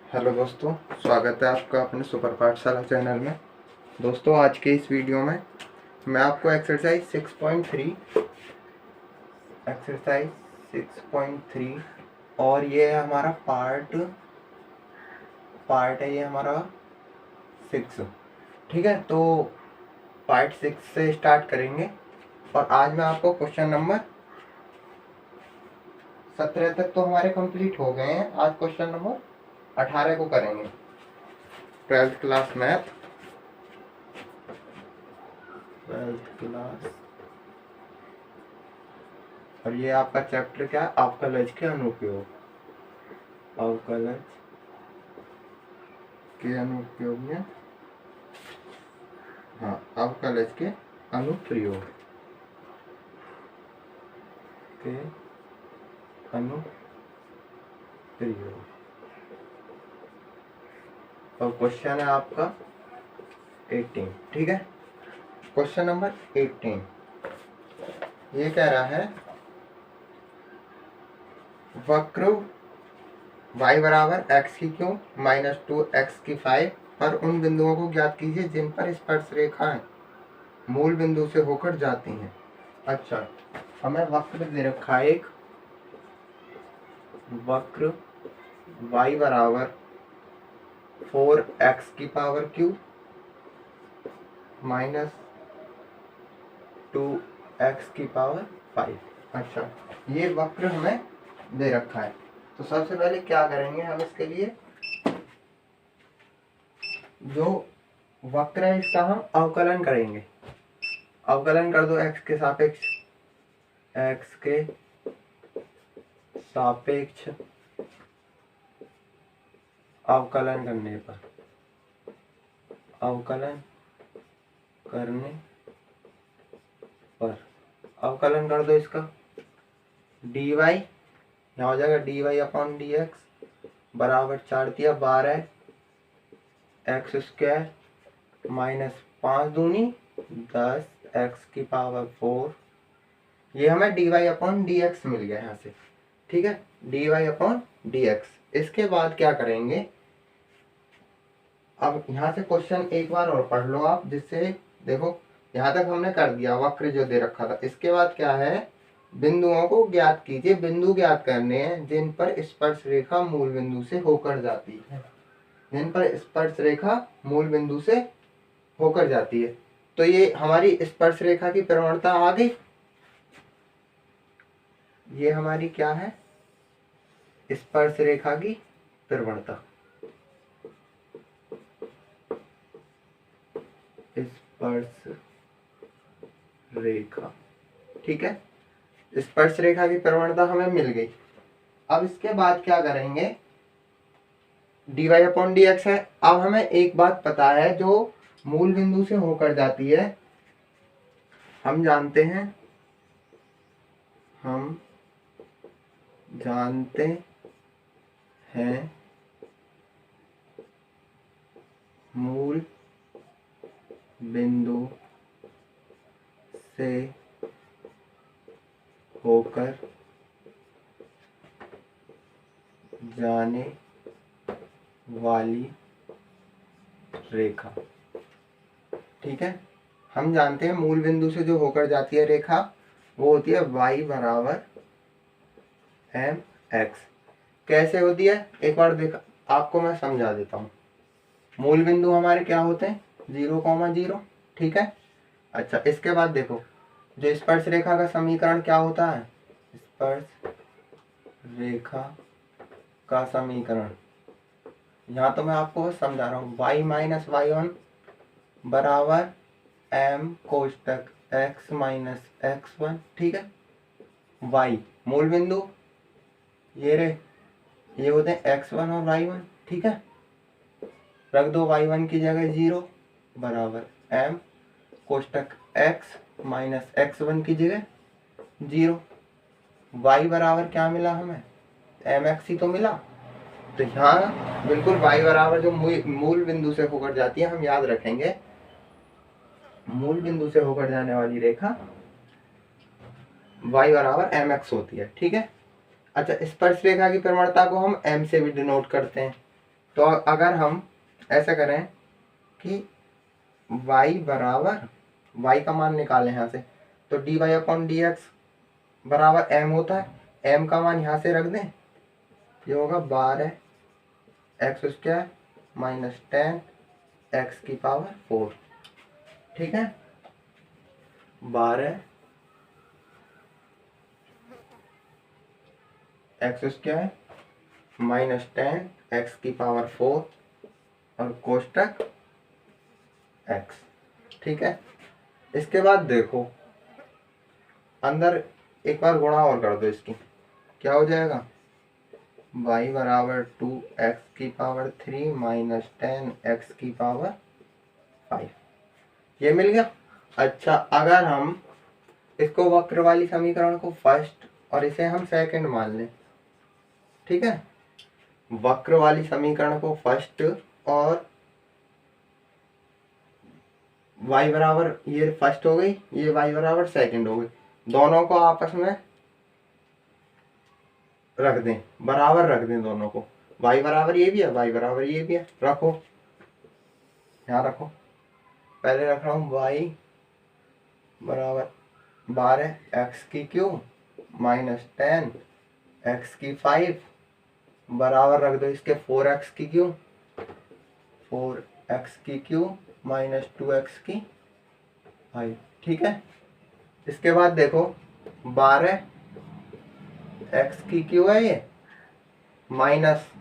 Hello दोस्तों, स्वागत है आपका अपने सुपर पाठशाला चैनल में। दोस्तों, आज के इस वीडियो में मैं आपको एक्सरसाइज 6.3 और ये है हमारा पार्ट है, ये हमारा 6। ठीक है, तो पार्ट 6 से स्टार्ट करेंगे और आज मैं आपको क्वेश्चन नंबर 17 तक तो हमारे कंप्लीट हो गए हैं। आज क्वेश्चन नंबर 18 को करेंगे, 12th class math, 12th class. और ये आपका चैप्टर क्या है? अवकलज के अनुप्रयोग। अवकलज के अनुप्रयोग में, हाँ, अवकलज के अनुप्रयोग के अनुप्रयोग। और क्वेश्चन है आपका 18। ठीक है, क्वेश्चन नंबर 18 ये कह रहा है, वक्र y बराबर x की क्यूब माइनस 2x की 5 पर उन बिंदुओं को ज्ञात कीजिए जिन पर स्पर्श रेखाएं मूल बिंदु से होकर जाती हैं। अच्छा, हमें वक्र दे रखा है एक, वक्र y बराबर 4x की पावर क्यूब माइनस 2x की पावर 5। अच्छा, ये वक्र हमें दे रखा है। तो सबसे पहले क्या करेंगे, हम इसके लिए जो वक्र है इसका हम अवकलन करेंगे। अवकलन कर दो x के सापेक्ष, x के सापेक्ष अवकलन करने पर, अवकलन करने पर अवकलन कर दो इसका dy, यहाँ हो जाएगा dy अपॉन dx बराबर 4 दिया 12 एक्स स्क्वायर माइनस 5 दूनी 10 x की पावर 4। ये हमें dy अपॉन dx मिल गया यहाँ से। ठीक है, dy अपॉन dx। इसके बाद क्या करेंगे, अब यहाँ से क्वेश्चन एक बार और पढ़ लो आप, जिससे देखो यहाँ तक हमने कर दिया वक्र जो दे रखा था। इसके बाद क्या है, बिंदुओं को ज्ञात कीजिए। बिंदु ज्ञात करने हैं जिन पर स्पर्श रेखा मूल बिंदु से होकर जाती है, जिन पर स्पर्श रेखा मूल बिंदु से होकर जाती है। तो ये हमारी स्पर्श रेखा की प्रवणता आ गई। ये हमारी क्या है, स्पर्श रेखा की प्रवणता। स्पर्श रेखा, ठीक है, स्पर्श रेखा की प्रवणता हमें मिल गई। अब इसके बाद क्या करेंगे, dy अपॉन dx है। अब हमें एक बात पता है, जो मूल बिंदु से होकर जाती है, हम जानते हैं मूल बिंदु से होकर जाने वाली रेखा। ठीक है, हम जानते हैं मूल बिंदु से जो होकर जाती है रेखा, वो होती है y बराबर mx। कैसे होती है, एक बार देखा आपको मैं समझा देता हूँ। मूल बिंदु हमारे क्या होते हैं, 0,0। ठीक है, अच्छा, इसके बाद देखो, जो स्पर्श रेखा का समीकरण क्या होता है, स्पर्श रेखा का समीकरण, यहाँ तो मैं आपको बस समझा रहा हूँ। y माइनस y1 बराबर m कोष्टक x माइनस x1। ठीक है, y मूल बिंदु ये ये होते हैं x1 और y1। ठीक है, रख दो y1 की जगह 0 बराबर m कोष्टक x माइनस x1 की जगह 0। y बराबर क्या मिला हमें, mx ही तो मिला। तो यहाँ बिल्कुल y बराबर जो मूल बिंदु से होकर जाती है, हम याद रखेंगे मूल बिंदु से होकर जाने वाली रेखा y बराबर mx होती है। ठीक है, अच्छा, स्पर्श रेखा की प्रवणता को हम m से भी डिनोट करते हैं। तो अगर हम ऐसा करें कि y बराबर, y का मान निकालें यहाँ से, तो dy अपॉन डी एक्स बराबर m होता है। m का मान यहाँ से रख दें, ये होगा 12 एक्स स्क्वायर माइनस 10 एक्स की पावर 4। ठीक है, 12 एक्स स्क्वायर माइनस 10 एक्स की पावर 4 और कोष्टक एक्स। ठीक है, इसके बाद देखो अंदर एक बार गुणा और कर दो इसकी, क्या हो जाएगा, y बराबर 2x की पावर 3 माइनस 10x की पावर 5, ये मिल गया। अच्छा, अगर हम इसको वक्र वाली समीकरण को फर्स्ट और इसे हम सेकंड मान लें, ठीक है, वक्र वाली समीकरण को फर्स्ट और y बराबर, ये फर्स्ट हो गई, ये y बराबर सेकंड हो गई, दोनों को आपस में रख दें, बराबर रख दें दोनों को, y बराबर ये भी है, y बराबर ये भी है, रखो, यहाँ रखो। पहले रख रहा हूँ y बराबर 12 एक्स की क्यूब माइनस 10 एक्स की 5 बराबर रख दो इसके 4x की क्यूब, 4x की क्यूब माइनस 2x की 5। ठीक है, इसके बाद देखो 12 एक्स की क्यूब है ये, माइनस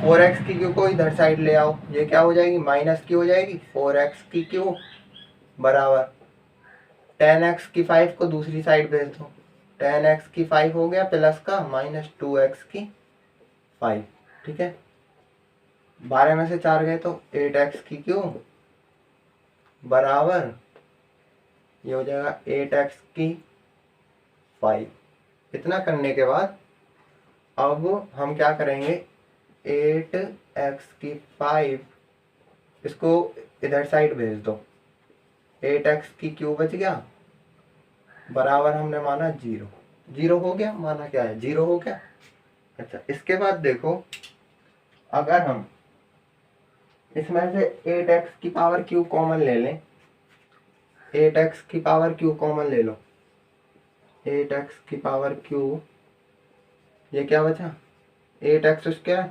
4x की क्यूब को इधर साइड ले आओ, ये क्या हो जाएगी, माइनस की हो जाएगी 4x की क्यूब बराबर 10x की 5 को दूसरी साइड भेज दो, 10x की 5 हो गया प्लस का माइनस 2x की 5। ठीक है, 12 में से 4 गए तो 8x की क्यूब बराबर ये हो जाएगा 8x की 5। इतना करने के बाद अब हम क्या करेंगे, 8x की 5 इसको इधर साइड भेज दो, 8x की क्यूब बच गया बराबर हमने माना 0, 0 हो गया, माना क्या है 0 हो गया। अच्छा, इसके बाद देखो अगर हम इसमें से 8x की पावर क्यूब कॉमन ले लें, 8x की पावर क्यूब कॉमन ले लो, 8x की पावर क्यूब, ये क्या बचा 8x स्क्वायर,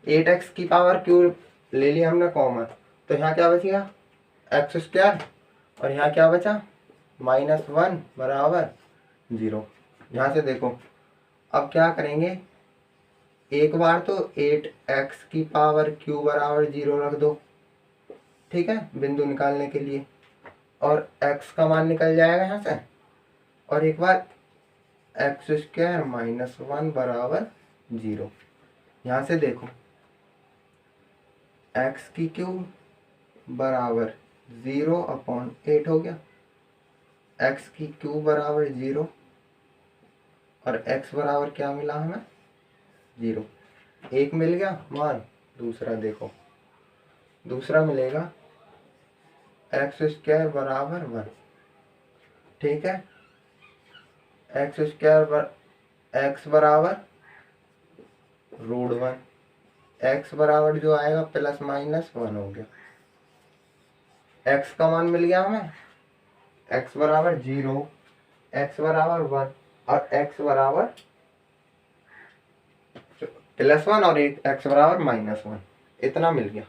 8x की पावर क्यूब ले लिया हमने कॉमन, तो यहाँ क्या बचेगा एक्स स्क्वायर, और यहाँ क्या बचा -1 बराबर 0। यहाँ से देखो अब क्या करेंगे, एक बार तो 8x की पावर क्यूब बराबर 0 रख दो, ठीक है, बिंदु निकालने के लिए, और x का मान निकल जाएगा यहाँ से, और एक बार एक्स स्क्वायर -1 बराबर 0। यहाँ से देखो x की क्यूब बराबर 0/8 हो गया, x की क्यूब बराबर 0 और x बराबर क्या मिला हमें 0, एक मिल गया मान। दूसरा देखो, दूसरा मिलेगा एक्स स्क्वायर बराबर 1, ठीक है, एक्स स्क्वायर एक्स बराबर √1, एक्स बराबर जो आएगा +-1 हो गया, एक्स का मान मिल गया हमें, एक्स बराबर 0, एक्स बराबर 1 और एक्स बराबर +1 और एक एक्स बराबर -1, इतना मिल गया।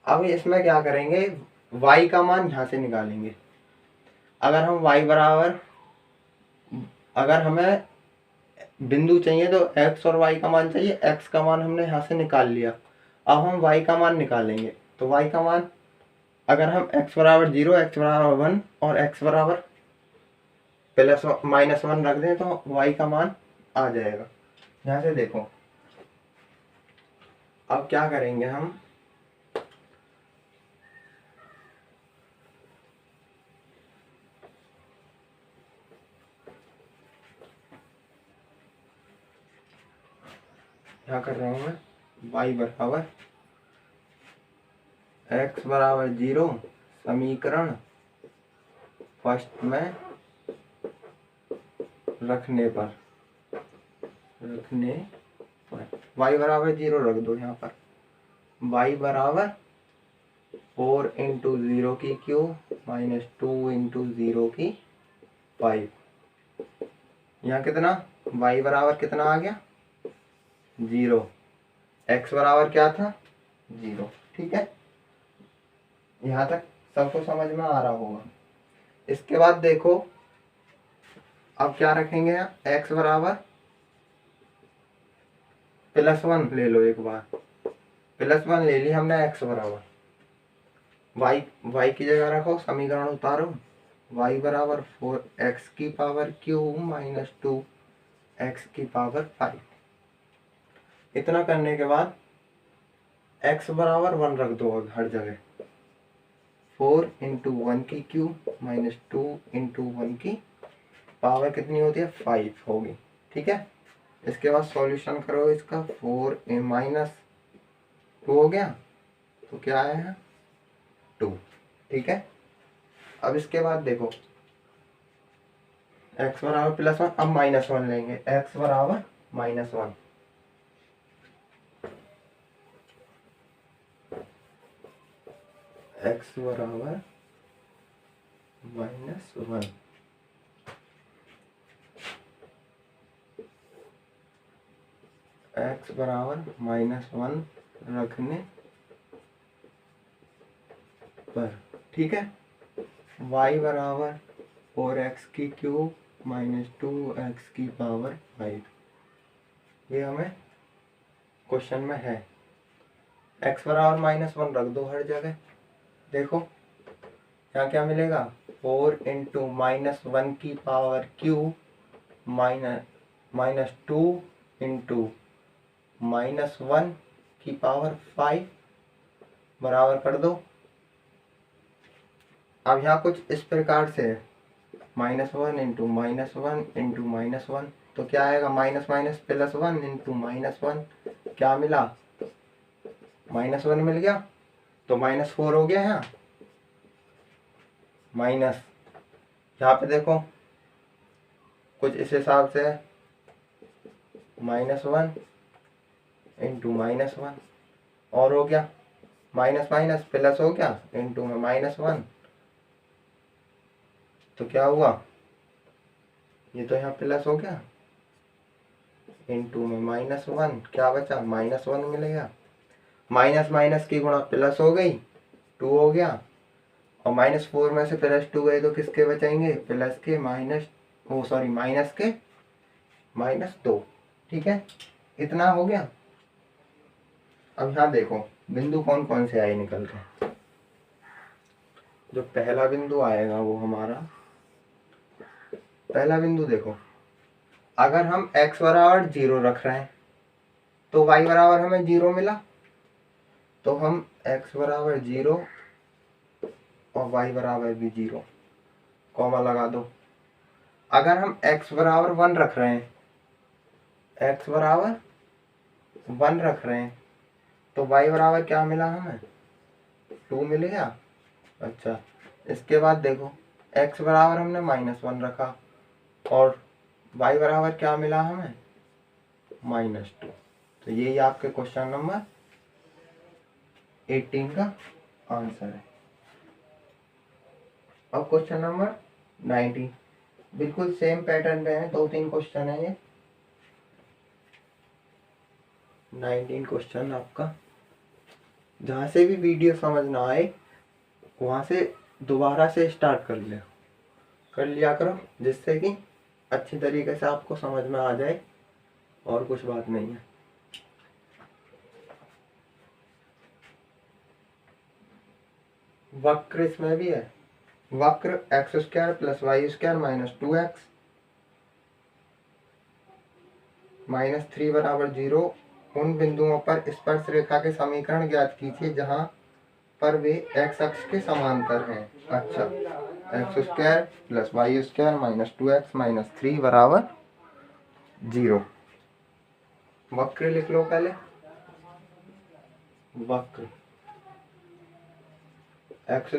अब इसमें क्या करेंगे, y का मान यहाँ से निकालेंगे। अगर हम y बराबर, अगर हमें बिंदु चाहिए तो x और y का मान चाहिए, x का मान हमने यहाँ से निकाल लिया, अब हम y का मान निकालेंगे। तो y का मान अगर हम x बराबर 0, x बराबर 1 और x बराबर +-1 रख दें तो y का मान आ जाएगा। यहाँ से देखो अब क्या करेंगे हम, क्या कर रहा हूँ मैं, y बराबर x बराबर 0 समीकरण फर्स्ट में रखने पर y बराबर 0 रख दो यहाँ पर, y बराबर 4 इंटू 0 की क्यूब माइनस 2 इंटू 0 की 5। यहाँ कितना y बराबर कितना आ गया 0, x बराबर क्या था 0। ठीक है, यहाँ तक सबको समझ में आ रहा होगा। इसके बाद देखो अब क्या रखेंगे यहाँ, x बराबर +1 ले लो, एक बार +1 ले ली हमने, x बराबर y की जगह रखो, समीकरण उतारो, y बराबर 4x की पावर क्यूब माइनस 2x की पावर 5। इतना करने के बाद x बराबर 1 रख दो अब हर जगह, 4 इंटू 1 की क्यूब माइनस 2 इंटू 1 की पावर कितनी होती है 5 होगी। ठीक है, इसके बाद सॉल्यूशन करो इसका, 4 माइनस 2 हो गया तो क्या आया है 2। ठीक है, अब इसके बाद देखो x बराबर +1, अब -1 लेंगे, x बराबर -1, x बराबर -1, x बराबर -1 रखने पर, ठीक है, y बराबर 4x की क्यूब माइनस 2x की पावर 5, ये हमें क्वेश्चन में है। x बराबर -1 रख दो हर जगह, देखो यहाँ क्या मिलेगा 4 इंटू -1 की पावर क्यूब माइनस 2 इंटू -1 की पावर 5 बराबर कर दो। अब यहाँ कुछ इस प्रकार से है, -1 इंटू -1 इंटू -1, तो क्या आएगा माइनस माइनस +1 इंटू -1, क्या मिला -1 मिल गया, तो -4 हो गया यहाँ माइनस, यहाँ पे देखो कुछ इस हिसाब से -1 इंटू -1 और हो गया माइनस माइनस प्लस हो गया, इंटू में -1, तो क्या हुआ ये तो यहाँ प्लस हो गया, इंटू में -1, क्या बचा -1 मिलेगा, माइनस माइनस की गुणा प्लस हो गई 2 हो गया, और -4 में से +2 गए तो किसके बचेंगे प्लस के माइनस के -2। ठीक है, इतना हो गया। अब यहाँ देखो बिंदु कौन कौन से आए निकल के, जो पहला बिंदु आएगा वो हमारा पहला बिंदु देखो, अगर हम x बराबर 0 रख रहे हैं तो y बराबर हमें 0 मिला, तो हम x बराबर 0 और y बराबर भी 0 कॉमा लगा दो। अगर हम x बराबर 1 रख रहे हैं, x बराबर 1 रख रहे हैं तो y बराबर क्या मिला हमें 2 मिल गया। अच्छा, इसके बाद देखो x बराबर हमने -1 रखा और y बराबर क्या मिला हमें -2, तो यही आपके क्वेश्चन नंबर 18 का आंसर है। अब क्वेश्चन नंबर 19, बिल्कुल सेम पैटर्न पे है, 2-3 क्वेश्चन है ये। 19 क्वेश्चन आपका, जहाँ से भी वीडियो समझ ना आए वहाँ से दोबारा से स्टार्ट कर लिया करो, जिससे कि अच्छी तरीके से आपको समझ में आ जाए, और कुछ बात नहीं है। वक्र इसमें भी है, वक्र x² + y² - 2x -3 बराबर 0 उन बिंदुओं पर स्पर्श रेखा के समीकरण ज्ञात कीजिए जहां पर वे x अक्ष के समांतर हैं। अच्छा, x² + y² - 2x - 3 बराबर 0। वक्र लिख लो पहले, वक्र x²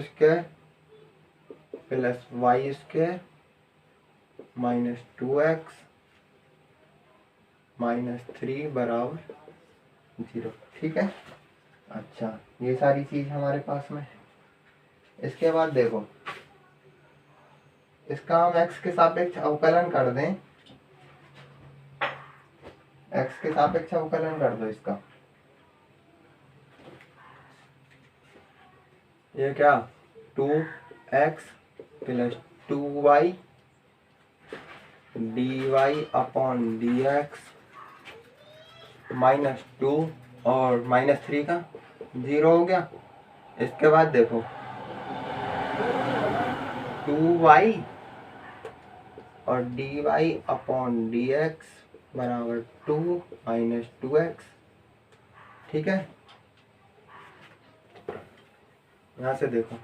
+ y² - 2x - 3 बराबर 0। ठीक है। अच्छा, ये सारी चीज हमारे पास में। इसके बाद देखो, इसका हम x के सापेक्ष अवकलन कर दें। x के सापेक्ष अवकलन कर दो इसका। ये क्या, 2x plus 2y dy upon dx -2 और -3 का 0 हो गया। इसके बाद देखो 2y और dy अपॉन dx बराबर 2 - 2x। ठीक है। यहाँ से देखो,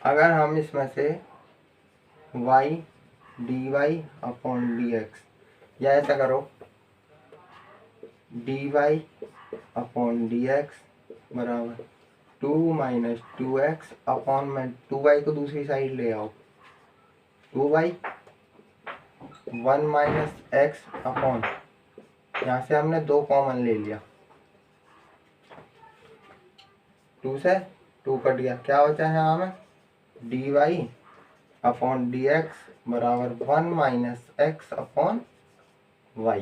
अगर हम इसमें से y dy अपॉन dx, या ऐसा करो dy अपॉन dx बराबर 2 - 2x अपॉन में 2y को दूसरी साइड ले आओ, 2y 1 - x अपॉन, यहाँ से हमने 2 कॉमन ले लिया, 2 से 2 कट गया, क्या बचा है हमें, dy अपॉन dx बराबर 1 - x अपॉन y।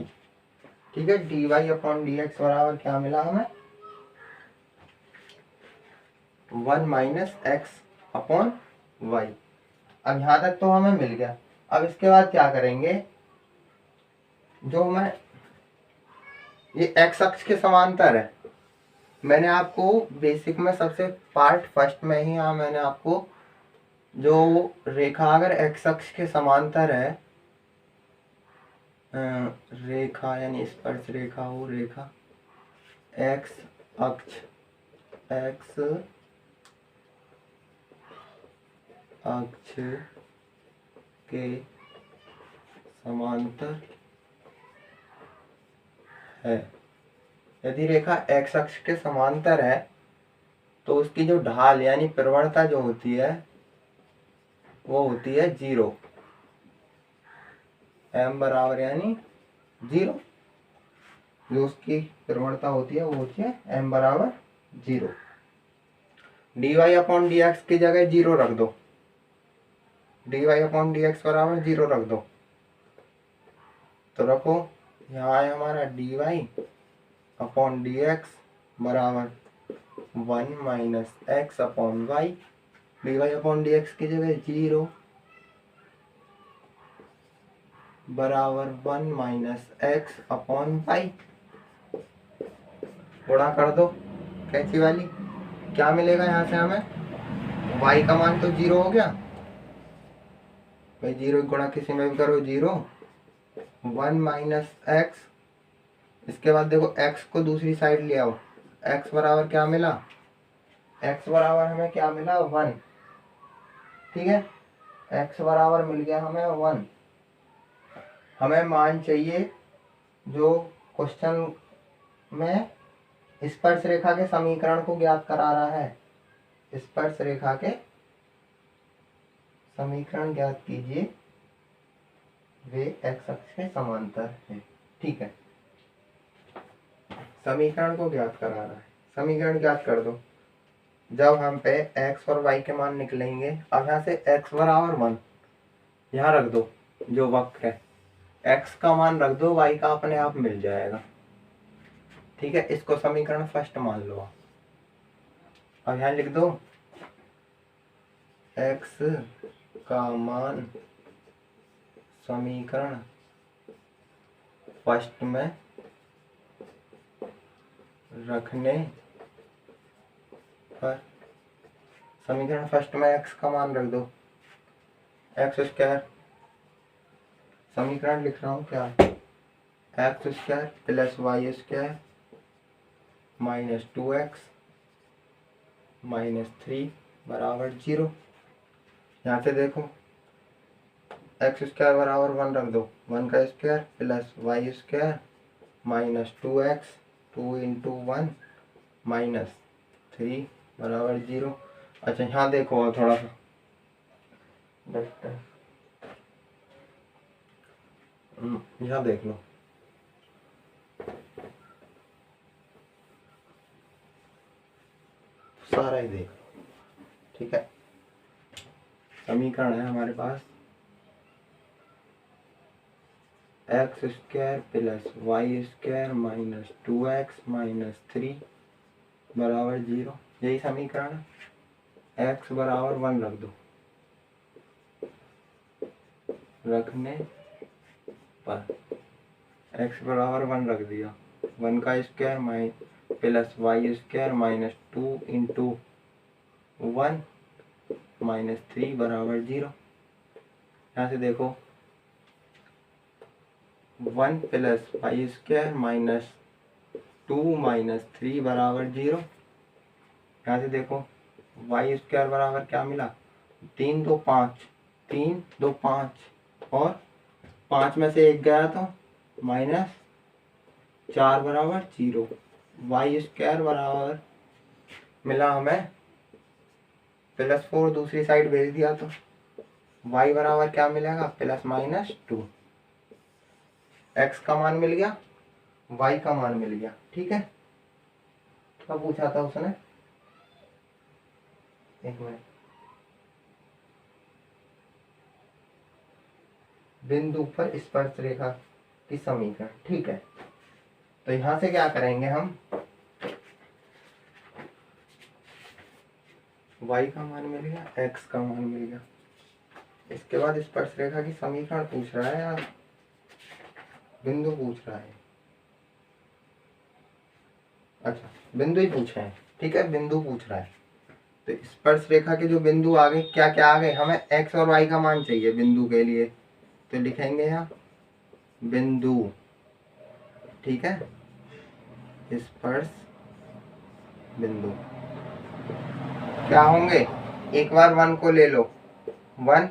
ठीक है। dy अपॉन dx बराबर क्या मिला हमें, 1 - x अपॉन y। अब यहाँ तक तो हमें मिल गया। अब इसके बाद क्या करेंगे, जो हमें ये x अक्ष के समांतर है, मैंने आपको बेसिक में सबसे पार्ट फर्स्ट में ही मैंने आपको जो रेखा अगर x अक्ष के समांतर है, रेखा यानी स्पर्श रेखा हो, रेखा x अक्ष के समांतर है। यदि रेखा x अक्ष के समांतर है तो उसकी जो ढाल यानी प्रवणता जो होती है वो होती है 0। m बराबर यानी 0, जो उसकी प्रवणता होती है वो होती है m बराबर 0। dy अपॉन dx की जगह 0 रख दो, dy अपॉन dx बराबर 0 रख दो, तो रखो, यहाँ है हमारा dy अपॉन dx बराबर 1 - x upon y। dy upon dx की जगह 0 बराबर 1 - x अपॉन y। गुणा कर दो कैंची वाली, क्या मिलेगा यहाँ से हमें, y का मान तो 0 हो गया भाई, 0 गुणा किसी में भी करो 0, 1 - x। इसके बाद देखो x को दूसरी साइड ले आओ, x बराबर क्या मिला, x बराबर हमें क्या मिला 1। ठीक है। x बराबर मिल गया हमें 1। हमें मान चाहिए जो क्वेश्चन में स्पर्श रेखा के समीकरण को ज्ञात करा रहा है, स्पर्श रेखा के समीकरण ज्ञात कीजिए, वे x अक्ष के समांतर है। ठीक है। समीकरण को ज्ञात करा रहा है, समीकरण ज्ञात कर दो। जब हम पे x और y के मान निकलेंगे, अब यहाँ से x बराबर 1 यहाँ रख दो, जो वक्र है x का मान रख दो, y का अपने आप मिल जाएगा। ठीक है। इसको समीकरण फर्स्ट मान लो। अब यहाँ लिख दो x का मान समीकरण फर्स्ट में रखने पर, समीकरण फर्स्ट में x का मान रख दो, x स्क्वायर, समीकरण लिख रहा हूँ क्या, x square plus y square -2x -3 बराबर 0। यहाँ से देखो x स्क्वायर बराबर 1 रख दो, 1 का square plus y square -2x 2 × 1 -3 बराबर 0। अच्छा, यहाँ देखो और थोड़ा सा यहाँ देख लो, समीकरण है हमारे पास X square plus Y square minus 2x minus 3 बराबर 0। यही समीकरण है। x बराबर 1 रख दो। रखने पर x बराबर 1 रख दिया। 1 का square plus Y square minus 2 into 1 minus 3 बराबर 0। यहाँ से देखो 1 plus Y square minus 2 minus 3 बराबर 0। यहाँ से देखो वाई स्क्वायर बराबर क्या मिला, 3 2 5, 3 2 5 और 5 में से 1 गया तो माइनस 4 बराबर 0। वाई स्क्वायर बराबर मिला हमें +4, दूसरी साइड भेज दिया तो y बराबर क्या मिलेगा, +-2। x का मान मिल गया, y का मान मिल गया। ठीक है, क्या पूछा था उसने, एक मिनट, बिंदु पर स्पर्श रेखा की समीकरण। ठीक है, तो यहां से क्या करेंगे हम, y का मान मिल गया, x का मान मिल गया। इसके बाद स्पर्श रेखा की समीकरण पूछ रहा है या बिंदु पूछ रहा है, अच्छा बिंदु ही पूछे हैं। ठीक है, बिंदु पूछ रहा है। तो स्पर्श रेखा के जो बिंदु आ गए, क्या क्या आ गए, हमें x और y का मान चाहिए बिंदु के लिए, तो लिखेंगे यहाँ बिंदु। ठीक है, स्पर्श बिंदु क्या होंगे, एक बार 1 को ले लो, 1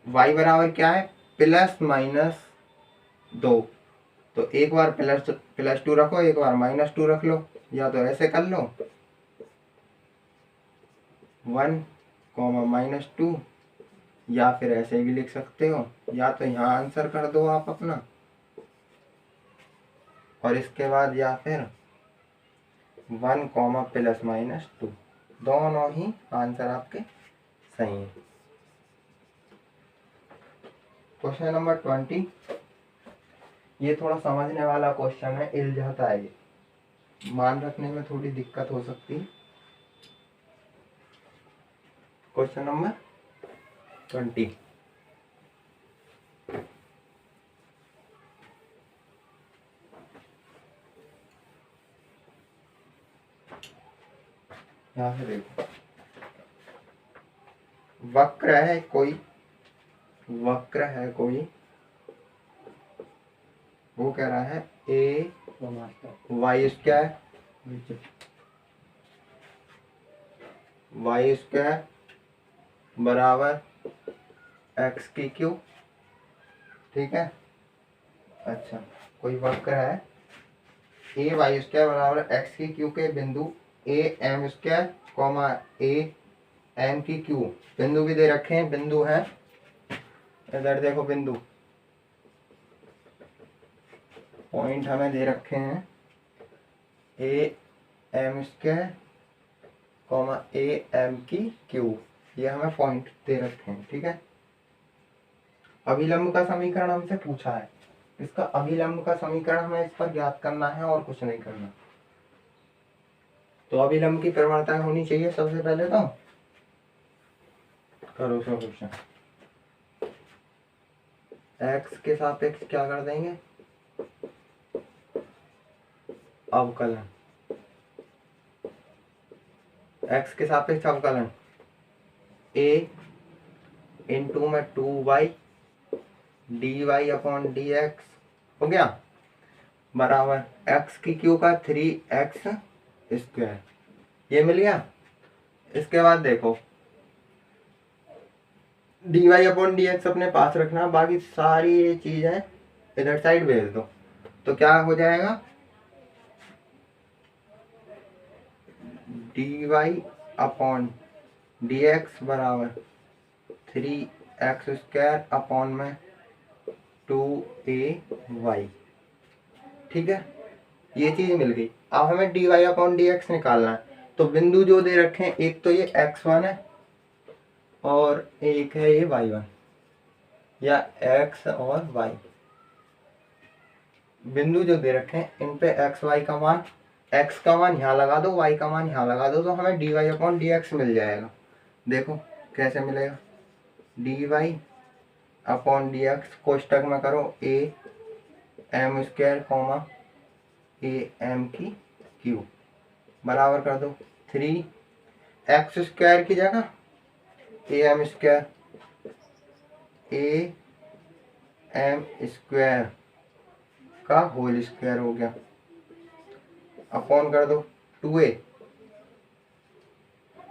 y बराबर क्या है, +-2। तो एक बार +2 रखो, एक बार -2 रख लो, या तो ऐसे कर लो 1, -2, या फिर ऐसे भी लिख सकते हो, या तो यहाँ आंसर कर दो आप अपना, और इसके बाद या फिर 1, +-2, दोनों ही आंसर आपके सही हैं। क्वेश्चन नंबर 20, ये थोड़ा समझने वाला क्वेश्चन है, इल्जाता है, ये मान रखने में थोड़ी दिक्कत हो सकती है। क्वेश्चन नंबर 20, यहाँ से देखो, वक्र है कोई, वक्र है कोई, वो कह रहा है a वाई स्क्वायर बराबर x की क्यूब। ठीक है, अच्छा कोई वक्र है a वाई स्क्वायर बराबर x की क्यूब के बिंदु a m square a m की क्यूब, बिंदु भी दे रखे हैं, बिंदु है इधर देखो, बिंदु पॉइंट हमें दे रखे हैं a m square a m की क्यूब, ये हमें पॉइंट दे रखे हैं। ठीक है, अभिलंब का समीकरण हमसे पूछा है, इसका अभिलंब का समीकरण हमें इस पर ज्ञात करना है और कुछ नहीं करना। तो अभिलंब की प्रवणता होनी चाहिए सबसे पहले, तो करो सॉल्यूशन। x के सापेक्ष क्या कर देंगे, अवकलन, x के सापेक्ष अवकलन a इंटू में 2y dy/dx हो गया, बराबर x की क्यू का 3x स्क्वायर, ये मिल गया। इसके बाद देखो dy/dx अपने पास रखना, बाकी सारी ये चीजें इधर साइड भेज दो, तो क्या हो जाएगा, dy/dx बराबर 3x स्क्वायर अपॉन में 2ay। ठीक है, ये चीज मिल गई। अब हमें dy/dx निकालना है, तो बिंदु जो दे रखे हैं, एक तो ये x1 है और एक है ये y1 या x और y। बिंदु जो दे रखे हैं इन पे x y का मान, x का मान यहाँ लगा दो, y का मान यहाँ लगा दो, तो हमें dy अपॉन dx मिल जाएगा। देखो कैसे मिलेगा, dy अपॉन dx कोष्टक में करो a m square comma a m की क्यूब बराबर कर दो 3x स्क्वायर की जगह a m square a m square का होल स्क्वायर हो गया, अपॉन कर दो 2a,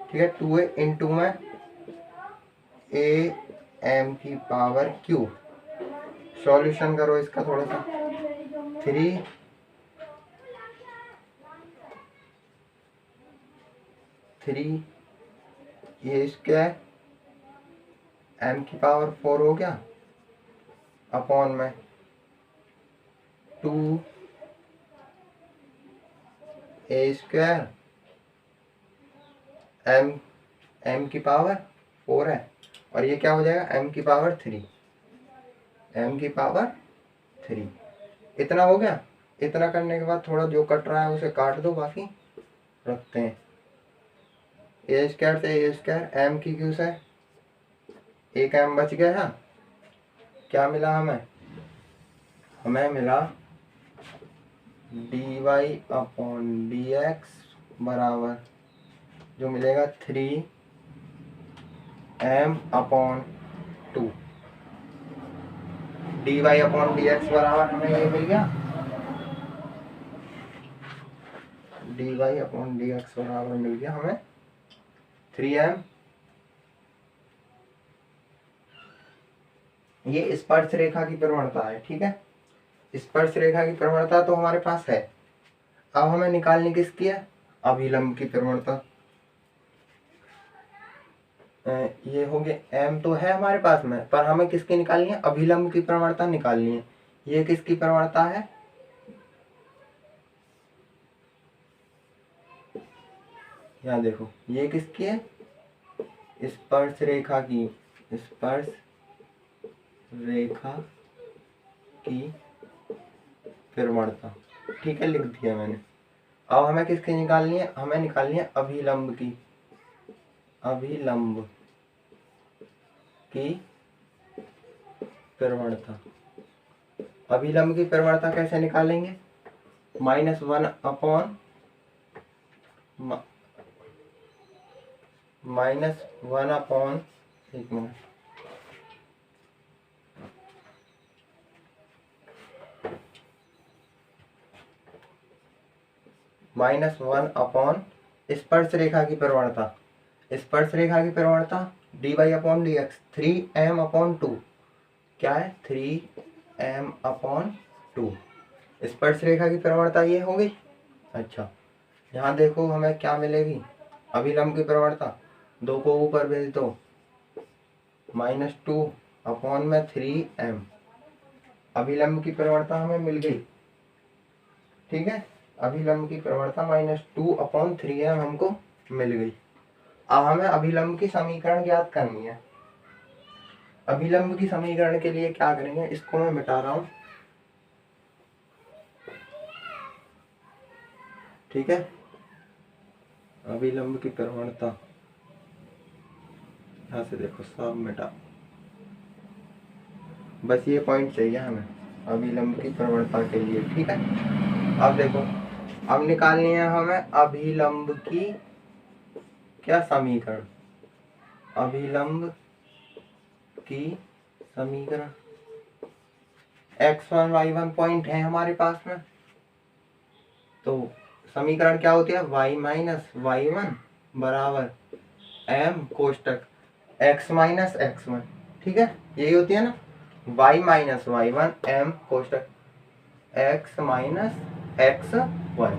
ठीक है 2a इंटू में a m की पावर क्यूब। सॉल्यूशन करो इसका थोड़ा सा, 3 a स्क्वायर m की पावर 4 हो गया, अपॉन में 2 a स्क्वायर m की पावर 4 है, और ये क्या हो जाएगा m की पावर 3, m की पावर 3। इतना हो गया। इतना करने के बाद थोड़ा जो कट रहा है उसे काट दो, बाकी रखते हैं। a स्क्वायर से a स्क्वायर m की क्यू से एक m बच गया। क्या मिला हमें, हमें मिला dy अपॉन dx बराबर जो मिलेगा 3m upon 2। dy upon dx बराबर हमें ये मिल गया, dy अपॉन dx बराबर मिल गया हमें 3m। ये स्पर्श रेखा की प्रवणता है, ठीक है। स्पर्श रेखा की प्रवणता तो हमारे पास है। अब हमें निकालनी किसकी है, अभिलंब की प्रवणता। ये हो गया, m तो है हमारे पास में, पर हमें किसकी निकालनी है, अभिलंब की प्रवणता निकालनी है। ये किसकी प्रवणता है, यहाँ देखो ये किसकी है, स्पर्श रेखा की, स्पर्श रेखा की प्रवणता, ठीक है लिख दिया मैंने। अब हमें किसकी निकालनी है, हमें निकालनी है अभिलंब की, अभिलंब की प्रवणता। अभिलंब की प्रवणता कैसे निकालेंगे, -1 अपॉन एक मिनट, -1 अपॉन स्पर्श रेखा की प्रवणता। स्पर्श रेखा की प्रवणता dy upon dx 3m upon 2, क्या है 3m अपॉन 2। स्पर्श रेखा की प्रवणता ये हो गई। अच्छा यहाँ देखो हमें क्या मिलेगी, अभिलंब की प्रवणता, 2 को ऊपर भेज दो, -2 अपॉन में 3m। अभिलंब की प्रवणता हमें मिल गई, ठीक है। अभिलंब की प्रवणता -2 अपॉन 3m हमको मिल गई। अब हमें अभिलंब की समीकरण ज्ञात करनी है। अभिलंब की समीकरण के लिए क्या करेंगे, इसको मैं मिटा रहा हूँ, ठीक है। अभिलंब की प्रवणता यहाँ से देखो सब मिटा, बस ये पॉइंट चाहिए हमें अभिलंब की प्रवणता के लिए, ठीक है। अब देखो, अब निकालनी है हमें अभिलंब की क्या समीकरण, अभिलंब की समीकरण। x1 y1 पॉइंट है हमारे पास में, तो समीकरण क्या होती है, y माइनस y1 बराबर m कोष्टक x माइनस x1, ठीक है यही होती है ना, y minus y1 m कोष्टक x minus x1।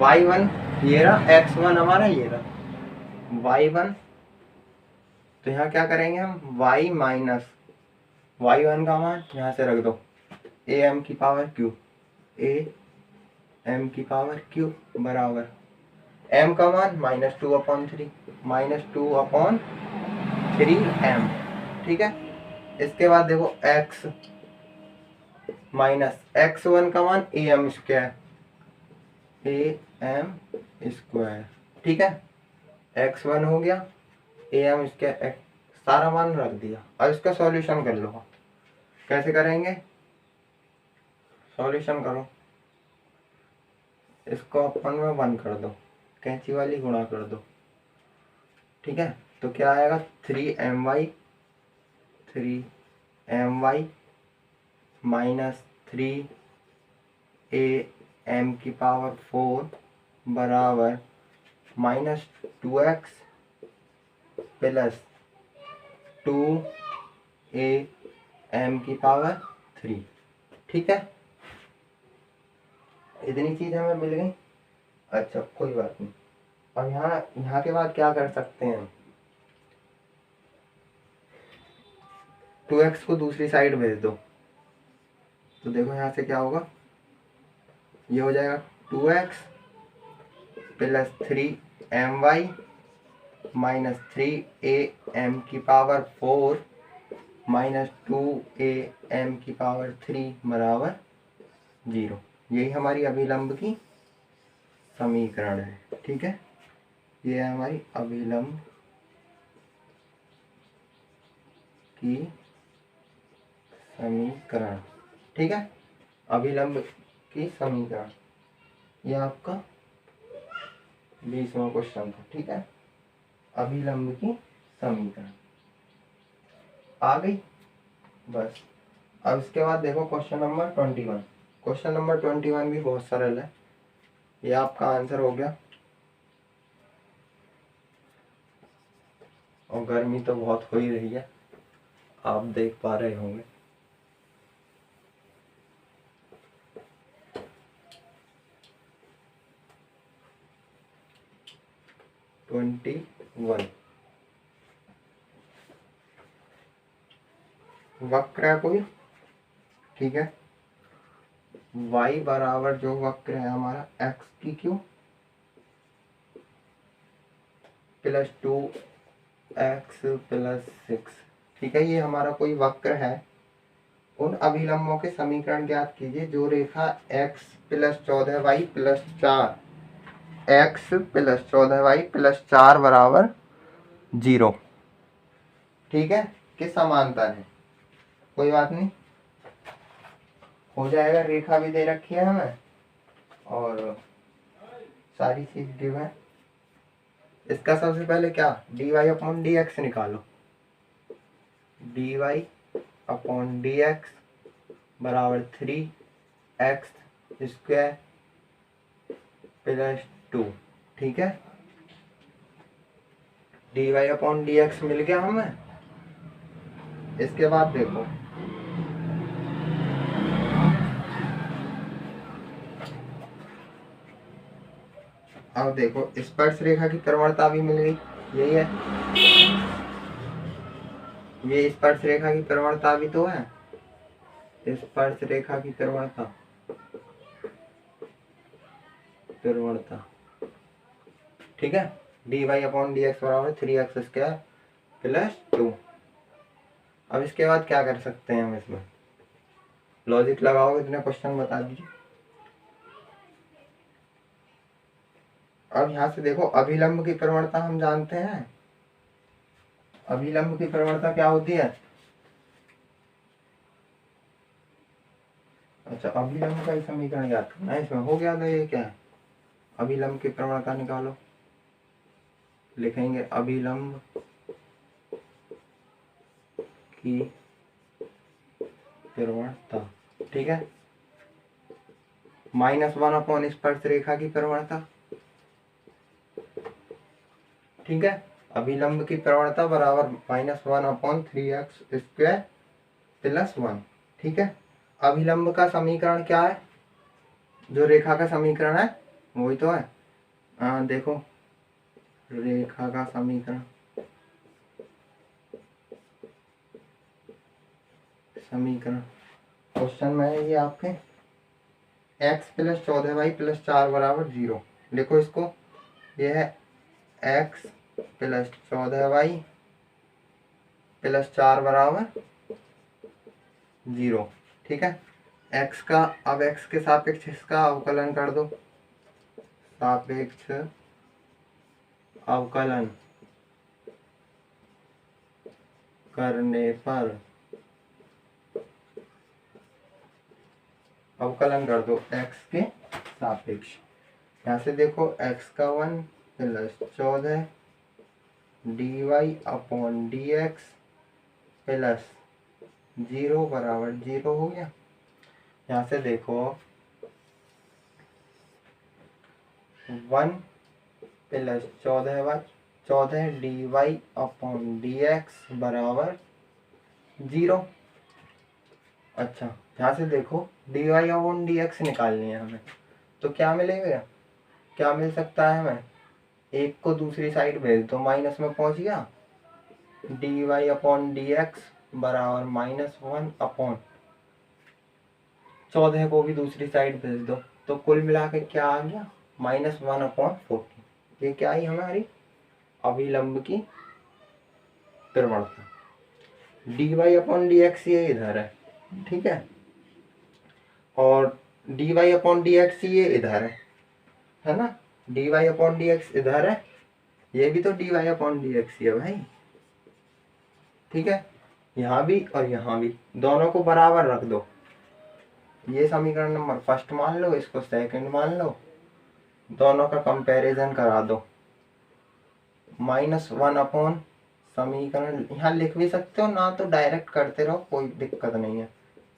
y1 ये रहा, x1 हमारा ये रहा, y1, तो यहाँ क्या करेंगे हम, y माइनस y1 का मान यहाँ से रख दो, a m की पावर q, a m की पावर q बराबर m का मान -2 अपॉन 3, -2 अपॉन 3m, ठीक है। इसके बाद देखो x माइनस x1 का मान am स्क्वायर, ठीक है। x1 हो गया am स्क्वायर, सारा मान रख दिया। अब इसका सॉल्यूशन कर लो। कैसे करेंगे, सॉल्यूशन करो, इसको अपन में 1 कर दो, कैंची वाली गुणा कर दो, ठीक है। तो क्या आएगा 3my माइनस 3am की पावर 4 बराबर -2x प्लस 2am की पावर 3, ठीक है। इतनी चीज हमें मिल गई। अच्छा कोई बात नहीं। अब यहाँ के बाद क्या कर सकते हैं, 2x को दूसरी साइड भेज दो। तो देखो यहाँ से क्या होगा, ये हो जाएगा 2x plus 3my minus 3am की पावर 4 माइनस 2am की पावर 3 बराबर 0। यही हमारी अभिलंब की समीकरण है, ठीक है। ये है हमारी अभिलंब की समीकरण, ठीक है। अभिलंब की समीकरण, ये आपका 20वां क्वेश्चन था, ठीक है। अभिलंब की समीकरण आ गई बस। अब इसके बाद देखो क्वेश्चन नंबर 21। क्वेश्चन नंबर 21 भी बहुत सरल है, ये आपका आंसर हो गया। और गर्मी तो बहुत हो ही रही है, आप देख पा रहे होंगे। वक्र है कोई, ठीक है। y बराबर जो वक्र है हमारा x की क्यू प्लस 2x प्लस 6, ठीक है। ये हमारा कोई वक्र है। उन अभिलंबों के समीकरण ज्ञात कीजिए जो रेखा x प्लस 14y प्लस 4 बराबर 0, ठीक है, के समांतर है। कोई बात नहीं, हो जाएगा। रेखा भी दे रखी है हमें और सारी चीज गिव है। इसका सबसे पहले क्या, dy/dx निकालो। dy/dx बराबर 3x स्क्वायर प्लस 2, ठीक है। dy/dx मिल गया हमें। इसके बाद देखो अब देखो स्पर्श रेखा की प्रवणता भी मिल गई, यही है। ये स्पर्श रेखा की प्रवणता भी तो है, स्पर्श रेखा की प्रवणता, ठीक है। dy/dx बराबर 3x स्क्वायर प्लस 2। अब इसके बाद क्या कर सकते हैं हम, इसमें लॉजिक लगाओगे, इतने क्वेश्चन बता दीजिए। अब यहाँ से देखो अभिलंब की प्रवणता हम जानते हैं। अभिलंब की प्रवणता क्या होती है, अच्छा अभिलंब का ही समीकरण याद करना है इसमें। हो गया था ये, क्या है, अभिलंब की प्रवणता निकालो। लिखेंगे अभिलंब की प्रवणता, ठीक है। -1 स्पर्श रेखा की प्रवणता, ठीक है। अभिलंब की प्रवणता बराबर -1/3x स्क्वायर प्लस 1, ठीक है। अभिलंब का समीकरण क्या है, जो रेखा का समीकरण है वही तो है। देखो रेखा का समीकरण, क्वेश्चन में है ये आपके x प्लस 14y प्लस 4 बराबर 0। लिखो इसको, ये है x प्लस 14y प्लस 4 बराबर 0। ठीक है, x का अब x के सापेक्ष इसका अवकलन कर दो, सापेक्ष अवकलन करने पर अवकलन कर दो x के सापेक्ष। यहाँ से देखो x का 1 plus 14 dy upon dx plus 0 बराबर 0 हो गया। यहाँ से देखो 1 प्लस 14 dy अपॉन dx बराबर 0। अच्छा, यहाँ से देखो dy अपॉन dx निकालनी है हमें, तो क्या मिलेगा, क्या मिल सकता है हमें, एक को दूसरी साइड भेज दो, माइनस में पहुंच गया, dy अपॉन dx बराबर -1 अपॉन 14 को भी दूसरी साइड भेज दो, तो कुल मिला के क्या आ गया, -1 अपॉन 14। ये क्या आई हमारी अभिलंब की प्रवणता। dy अपॉन dx ये इधर है, ठीक है, और dy अपॉन dx ये इधर है ना, dy अपॉन dx इधर है, ये भी तो dy अपॉन dx ही है भाई। ठीक है, यहाँ भी और यहाँ भी दोनों को बराबर रख दो। ये समीकरण नंबर फर्स्ट मान लो, इसको सेकंड मान लो, दोनों का कंपैरिजन करा दो। -1 अपॉन समीकरण यहाँ लिख भी सकते हो ना, तो डायरेक्ट करते रहो, कोई दिक्कत नहीं है।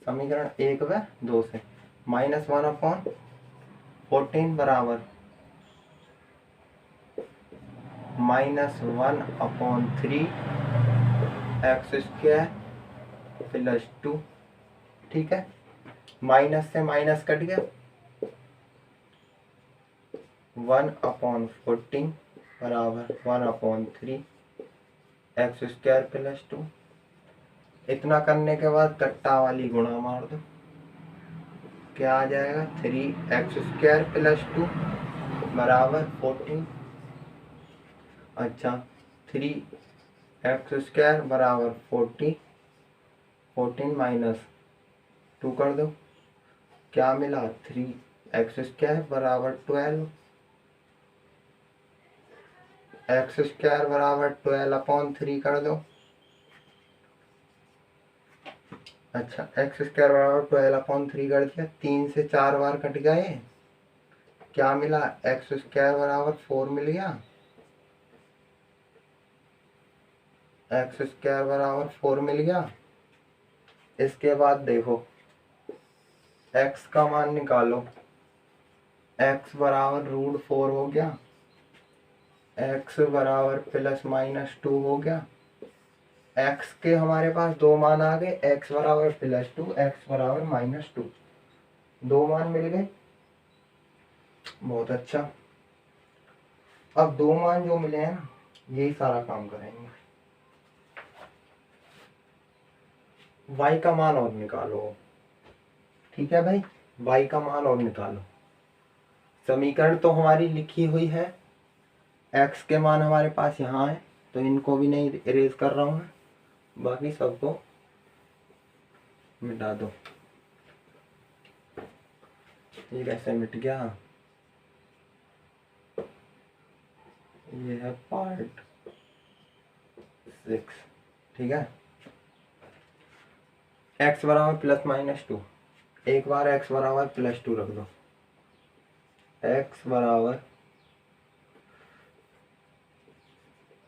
समीकरण 1 व 2 से -1 अपॉन 14 बराबर -1 अपॉन 3 एक्स स्क्वायर प्लस 2। ठीक है, माइनस से माइनस कट गया, 1 अपॉन 14 बराबर 1 अपॉन 3 एक्स स्क्वायर प्लस 2। इतना करने के बाद कट्टा वाली गुणा मार दो, क्या आ जाएगा, 3x स्क्वायर प्लस 2 बराबर 14। अच्छा, 3x स्क्वायर बराबर 14 माइनस 2 कर दो, क्या मिला, 3x स्क्वायर बराबर 12, x स्क्वायर बराबर 12 अपॉन 3 कर दो। अच्छा, x स्क्वायर बराबर 12 अपॉन 3 कर दिया, 3 से 4 बार कट गए, क्या मिला, x स्क्वायर बराबर 4 मिल गया, x स्क्वायर बराबर 4 मिल गया। इसके बाद देखो x का मान निकालो, x बराबर √4 हो गया, x बराबर ±2 हो गया। x के हमारे पास दो मान आ गए, x बराबर +2, x बराबर -2, दो मान मिल गए। बहुत अच्छा, अब दो मान जो मिले हैं ना, यही सारा काम करेंगे। y का मान और निकालो, ठीक है भाई, y का मान और निकालो। समीकरण तो हमारी लिखी हुई है, x के मान हमारे पास यहाँ है, तो इनको भी नहीं इरेज कर रहा हूँ मैं, बाकी सबको मिटा दो। ये कैसे मिट गया, ये है पार्ट 6। ठीक है, x बराबर +-2, एक बार x बराबर +2 रख दो, x बराबर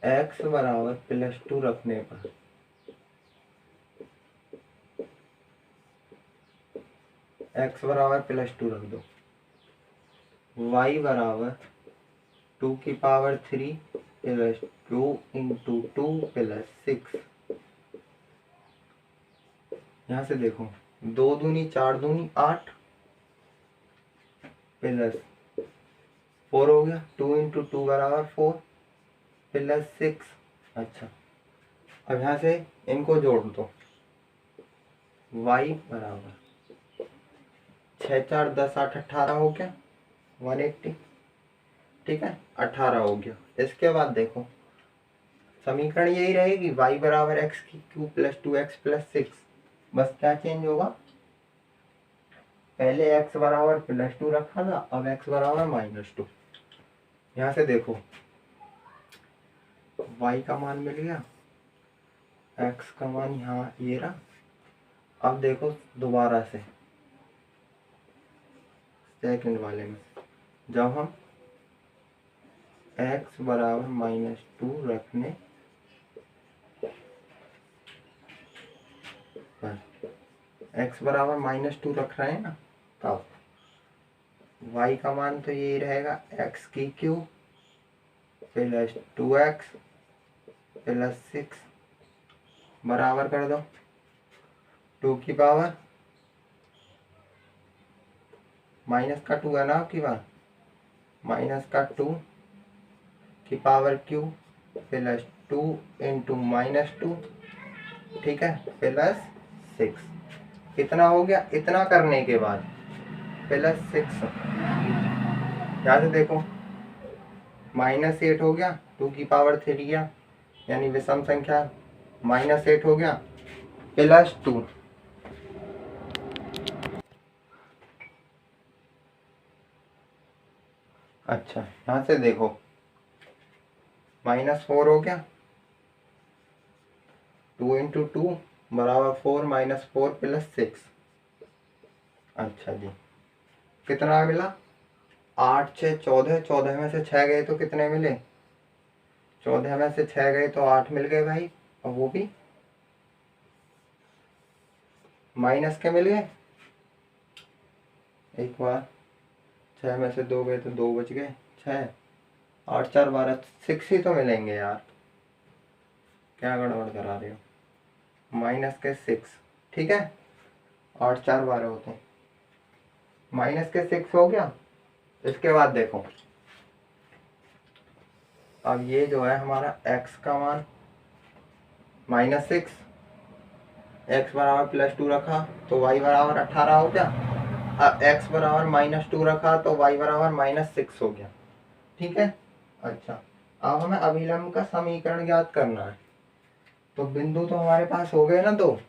+2 रखने पर x बराबर +2 रख दो, y बराबर 2 की पावर 3 + 2 × 2 + 6। यहाँ से देखो 2 दूनी 4 दूनी 8 + 4 हो गया, 2 × 2 बराबर 4 + 6। अच्छा, अब यहाँ से इनको जोड़ दो, y बराबर 6 4 10 8 18 हो गया, 180। ठीक है, 18 हो गया। इसके बाद देखो समीकरण यही रहेगी, y बराबर एक्स की क्यूब प्लस 2x प्लस 6। बस क्या चेंज होगा, पहले x बराबर प्लस 2 रखा था, अब x बराबर -2। यहाँ से देखो y का मान मिल गया, x का मान यहाँ ये रहा। अब देखो दोबारा से सेकंड वाले में जब हम x बराबर -2 रखने पर x बराबर -2 रख रहे हैं ना, तब y का मान तो यही रहेगा, x की क्यूब प्लस 2x प्लस 6 बराबर कर दो 2 की पावर माइनस का 2 है ना आपकी बात, माइनस का 2 की पावर क्यूब प्लस 2 इंटू -2, ठीक है, प्लस 6। कितना हो गया, इतना करने के बाद प्लस 6, यहाँ से देखो -8 हो गया, 2 की पावर 3 गया, यानी विषम संख्या -8 हो गया प्लस 2। अच्छा यहाँ से देखो -4 हो गया, 2 इंटू 2 बराबर 4 -4 प्लस 6। अच्छा जी, कितना मिला, 8 6 14, 14 में से 6 गए तो कितने मिले, 14 में से 6 गए तो 8 मिल गए भाई, और वो भी माइनस के मिल गए। एक बार 6 में से 2 गए तो 2 बच गए, 6 8 4 12, 6 ही तो मिलेंगे यार, क्या गड़बड़ करा रहे हो, माइनस के 6, ठीक है, 8 4 12 होते हैं, माइनस के 6 हो गया। इसके बाद देखो अब ये जो है हमारा x का मान -6, x बराबर प्लस 2 रखा तो y बराबर 18 हो गया। अब x बराबर -2 रखा तो y बराबर -6 हो गया, ठीक है। अच्छा अब हमें अभिलंब का समीकरण ज्ञात करना है, तो बिंदु तो हमारे पास हो गए ना, दो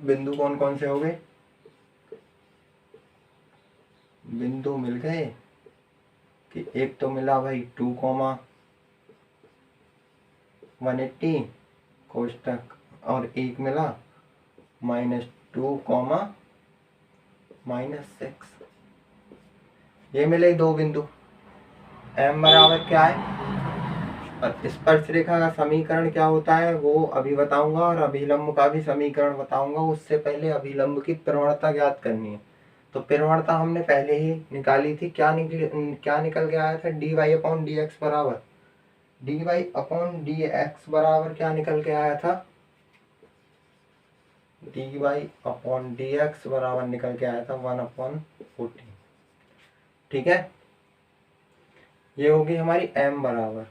बिंदु कौन कौन से हो गए, बिंदु मिल गए कि एक तो मिला भाई 2,180 कोष्टक, और एक मिला -2, -6। ये मिले दो बिंदु। m बराबर क्या है, और स्पर्श रेखा का समीकरण क्या होता है वो अभी बताऊंगा, और अभिलंब का भी समीकरण बताऊंगा। उससे पहले अभिलंब की प्रवणता ज्ञात करनी है। तो प्रवणता हमने पहले ही निकाली थी, क्या निकल के आया था, dy अपॉन dx बराबर, dy अपॉन dx बराबर क्या निकल के आया था, dy अपॉन dx बराबर निकल के आया था 1/14, ठीक है। ये होगी हमारी m बराबर।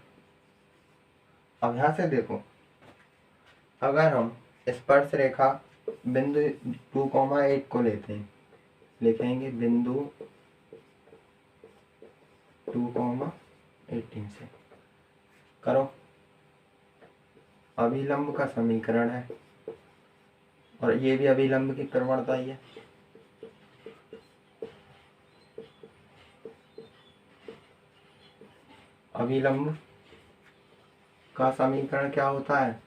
अब यहाँ से देखो अगर हम स्पर्श रेखा बिंदु 2,8 को लेते हैं, लिखेंगे बिंदु 2,18 से करो, अभिलंब का समीकरण है, और ये भी अभिलंब की प्रवणता ही है। अभिलंब का समीकरण क्या होता है,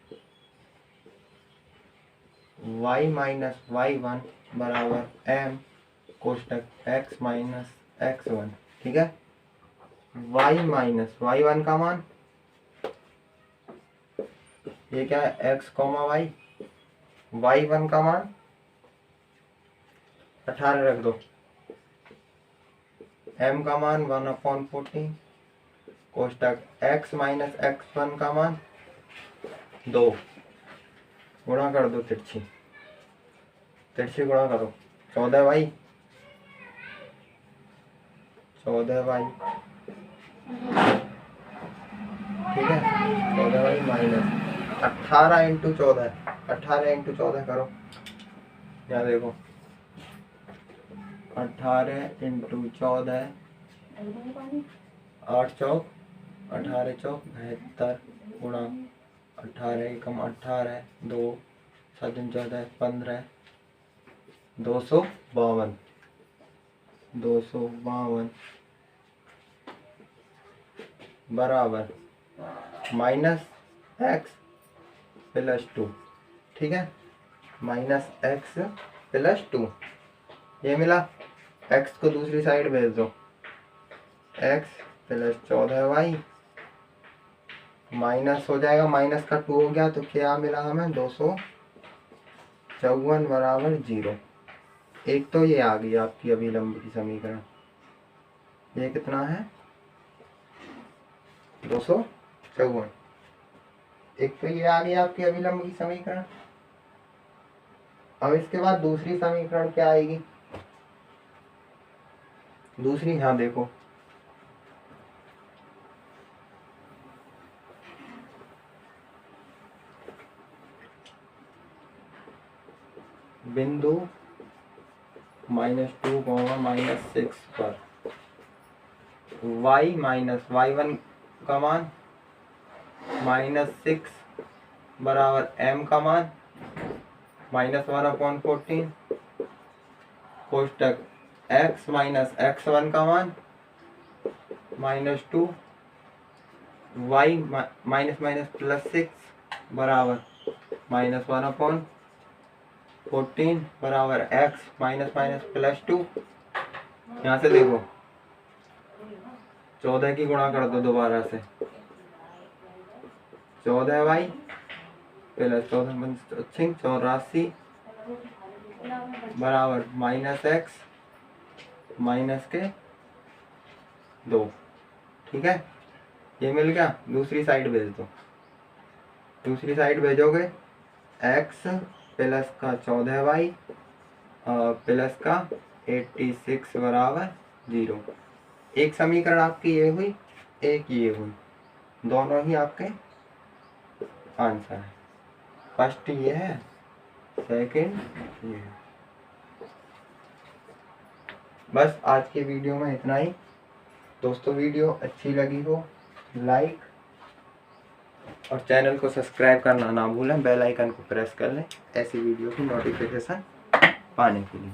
y माइनस y1 बराबर m कोष्टक x माइनस x1, ठीक है। y माइनस y1 का मान, ये क्या है, x, y, y1 का मान 18 रख दो, m का मान 1/14 कोष्टक x माइनस x1 का मान 2, गुणा कर दो, तिरछी गुणा करो, 14y, 14y, ठीक है, 14y माइनस 18 इंटू 14, 18 इंटू 14 करो, यहाँ देखो 18 इंटू 14, 8 चौक 18 चौक 72 गुणा 18 एकम 18 2 7 14 15 252 बराबर -x+2। ठीक है, -x+2 ये मिला। x को दूसरी साइड भेज दो, x+14y माइनस हो जाएगा, माइनस का 2 हो गया तो क्या मिला हमें 254 बराबर 0। एक तो ये आ गई आपकी अभिलंब की समीकरण, ये कितना है 254। एक तो ये आ गई आपकी अभिलंब की समीकरण। अब इसके बाद दूसरी समीकरण क्या आएगी, दूसरी, हाँ देखो बिंदु -2, -6 पर y माइनस y1 का मान -6 बराबर m का मान -1/14 कोष्टक x माइनस x1 का मान -2 y --6 बराबर -1/14 बराबर x --2। यहाँ से देखो 14 की गुणा कर दो दोबारा से, 14y प्लस 84 बराबर -x -2। ठीक है, ये मिल गया। दूसरी साइड भेज दो, दूसरी साइड भेजोगे x प्लस का 14y प्लस का 86 बराबर 0। एक समीकरण आपकी ये हुई, एक ये हुई, दोनों ही आपके आंसर है। फर्स्ट ये है, सेकंड ये है। बस आज के वीडियो में इतना ही। दोस्तों वीडियो अच्छी लगी हो लाइक और चैनल को सब्सक्राइब करना ना भूलें, बेल आइकन को प्रेस कर लें ऐसी वीडियो की नोटिफिकेशन पाने के लिए।